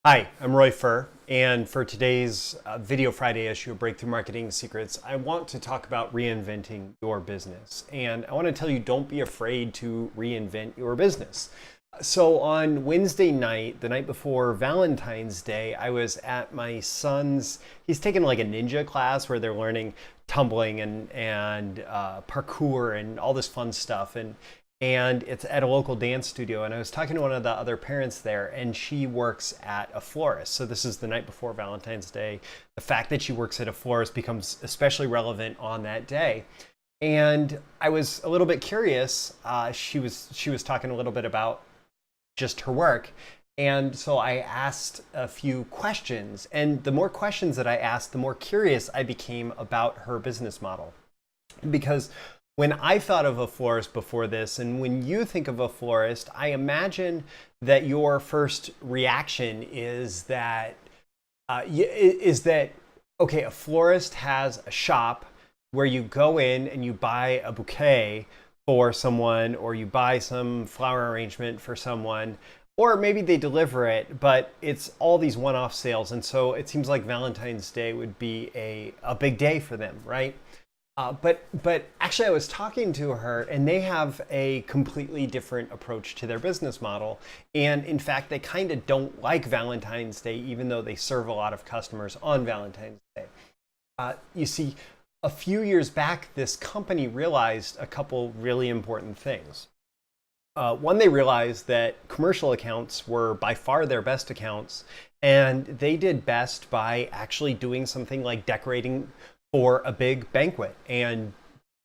Hi, I'm Roy Furr, and for today's Video Friday issue of Breakthrough Marketing Secrets, I want to talk about reinventing your business. And I want to tell you, don't be afraid to reinvent your business. So on Wednesday night, the night before Valentine's Day, I was at my son's. He's taking like a ninja class where they're learning tumbling and parkour and all this fun stuff. And it's at a local dance studio. And I was talking to one of the other parents there, and she works at a florist. So this is the night before Valentine's Day. The fact that she works at a florist becomes especially relevant on that day. And I was a little bit curious. She was talking a little bit about just her work. And so I asked a few questions. And the more questions that I asked, the more curious I became about her business model. Because when I thought of a florist before this, and when you think of a florist, I imagine that your first reaction is that okay, a florist has a shop where you go in and you buy a bouquet for someone, or you buy some flower arrangement for someone, or maybe they deliver it, but it's all these one-off sales. And so it seems like Valentine's Day would be a big day for them, right? But actually, I was talking to her, and they have a completely different approach to their business model. And in fact, they kind of don't like Valentine's Day, even though they serve a lot of customers on Valentine's Day. You see, a few years back, this company realized a couple really important things. One, they realized that commercial accounts were by far their best accounts, and they did best by actually doing something like decorating for a big banquet and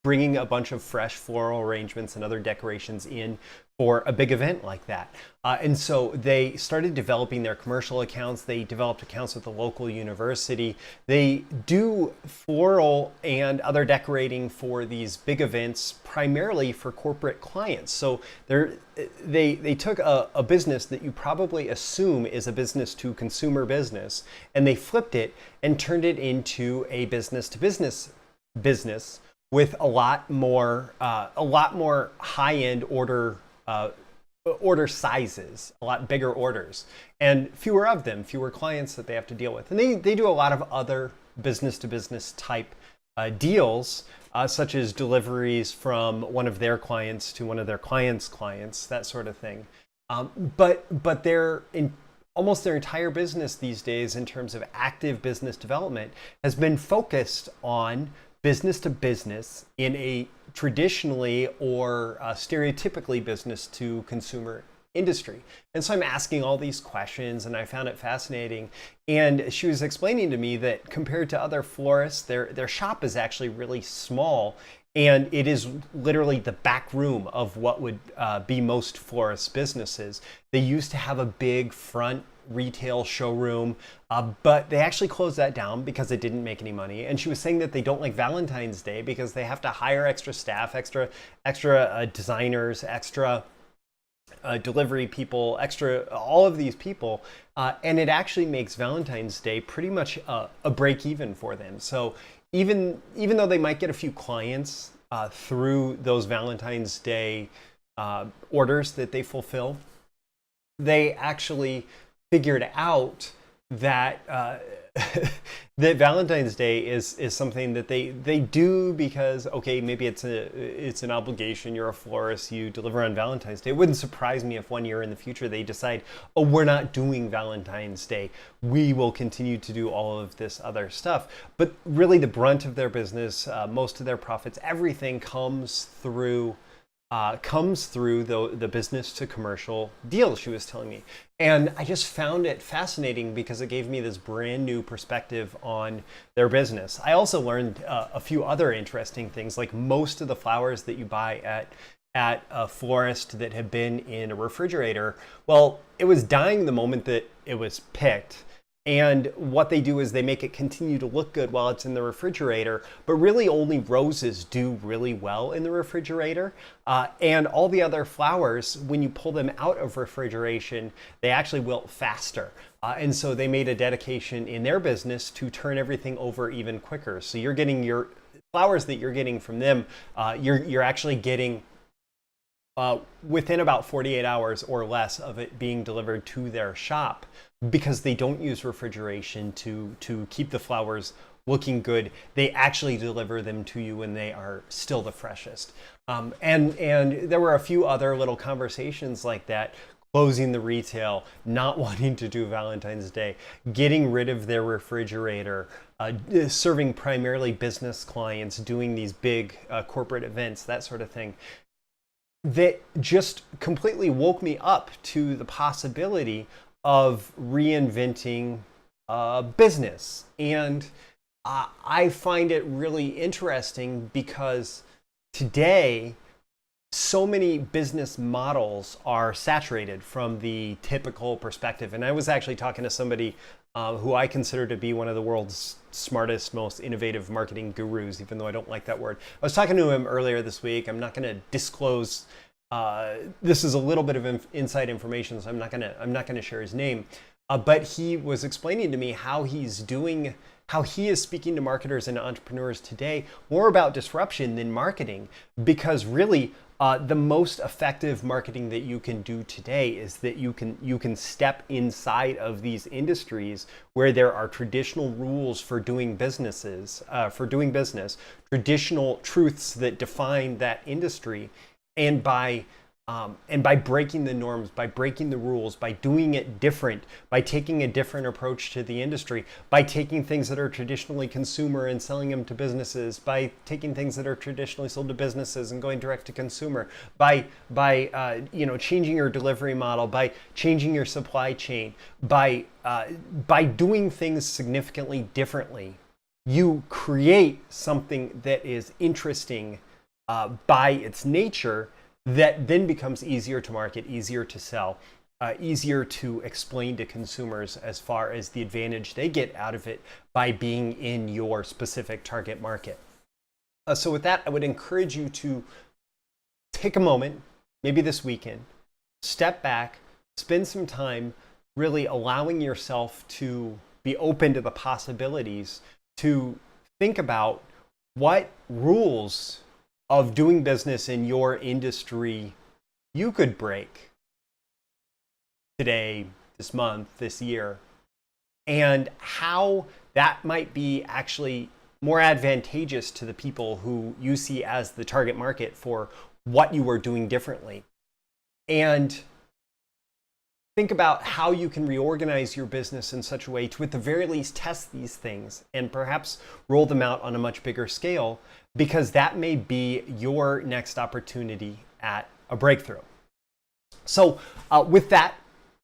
bringing a bunch of fresh floral arrangements and other decorations in for a big event like that. And so they started developing their commercial accounts. They developed accounts with the local university. They do floral and other decorating for these big events, primarily for corporate clients. So they took a business that you probably assume is a business to consumer business, and they flipped it and turned it into a business to business with a lot more high-end order sizes, a lot bigger orders, and fewer of them, fewer clients that they have to deal with. And they do a lot of other business-to-business type deals, such as deliveries from one of their clients to one of their clients' clients, that sort of thing. But they're in almost their entire business these days, in terms of active business development, has been focused on business to business in a traditionally or stereotypically business to consumer industry. And so I'm asking all these questions, and I found it fascinating. And she was explaining to me that compared to other florists, their shop is actually really small, and it is literally the back room of what would be most florist businesses. They used to have a big front retail showroom, but they actually closed that down because it didn't make any money. And she was saying that they don't like Valentine's Day because they have to hire extra staff, extra designers, extra delivery people, extra all of these people, and it actually makes Valentine's Day pretty much a break even for them. So even though they might get a few clients through those Valentine's Day orders that they fulfill, they actually figured out that that Valentine's Day is something that they do because, okay, maybe it's an obligation. You're a florist, you deliver on Valentine's Day. It wouldn't surprise me if 1 year in the future they decide, oh, we're not doing Valentine's Day. We will continue to do all of this other stuff. But really, the brunt of their business, most of their profits, everything comes through the business to commercial deals, she was telling me. And I just found it fascinating because it gave me this brand new perspective on their business. I also learned a few other interesting things, like most of the flowers that you buy at a florist that have been in a refrigerator, well, it was dying the moment that it was picked. And what they do is they make it continue to look good while it's in the refrigerator, but really only roses do really well in the refrigerator. And all the other flowers, when you pull them out of refrigeration, they actually wilt faster. And so they made a dedication in their business to turn everything over even quicker. So you're getting your flowers that you're getting from them, you're actually getting within about 48 hours or less of it being delivered to their shop, because they don't use refrigeration to keep the flowers looking good. They actually deliver them to you when they are still the freshest. And there were a few other little conversations like that: closing the retail, not wanting to do Valentine's Day, getting rid of their refrigerator, serving primarily business clients, doing these big corporate events, that sort of thing. That just completely woke me up to the possibility of reinventing business. And I find it really interesting because today, so many business models are saturated from the typical perspective. And I was actually talking to somebody who I consider to be one of the world's smartest, most innovative marketing gurus, even though I don't like that word. I was talking to him earlier this week. I'm not going to disclose. This is a little bit of inside information, so I'm not going to share his name. But he was explaining to me how he is speaking to marketers and entrepreneurs today more about disruption than marketing, because really the most effective marketing that you can do today is that you can step inside of these industries where there are traditional rules for doing business, traditional truths that define that industry, and by breaking the norms, by breaking the rules, by doing it different, by taking a different approach to the industry, by taking things that are traditionally consumer and selling them to businesses, by taking things that are traditionally sold to businesses and going direct to consumer, by changing your delivery model, by changing your supply chain, by doing things significantly differently, you create something that is interesting by its nature, that then becomes easier to market, easier to sell, easier to explain to consumers as far as the advantage they get out of it by being in your specific target market. So with that, I would encourage you to take a moment, maybe this weekend, step back, spend some time really allowing yourself to be open to the possibilities, to think about what rules of doing business in your industry you could break today, this month, this year, and how that might be actually more advantageous to the people who you see as the target market for what you are doing differently. And think about how you can reorganize your business in such a way to, at the very least, test these things and perhaps roll them out on a much bigger scale, because that may be your next opportunity at a breakthrough. So with that,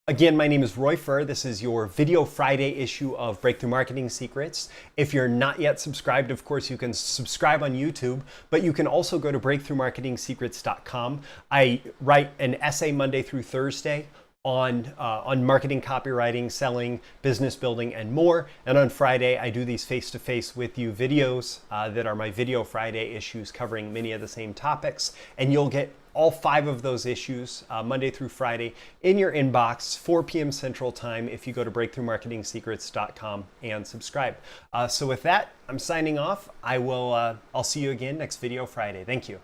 again, my name is Roy Furr. This is your Video Friday issue of Breakthrough Marketing Secrets. If you're not yet subscribed, of course, you can subscribe on YouTube, but you can also go to breakthroughmarketingsecrets.com. I write an essay Monday through Thursday on marketing, copywriting, selling, business building, and more. And on Friday, I do these face-to-face with you videos that are my Video Friday issues covering many of the same topics. And you'll get all 5 of those issues Monday through Friday in your inbox, 4 p.m. Central Time, if you go to breakthroughmarketingsecrets.com and subscribe. So with that, I'm signing off. I'll see you again next Video Friday. Thank you.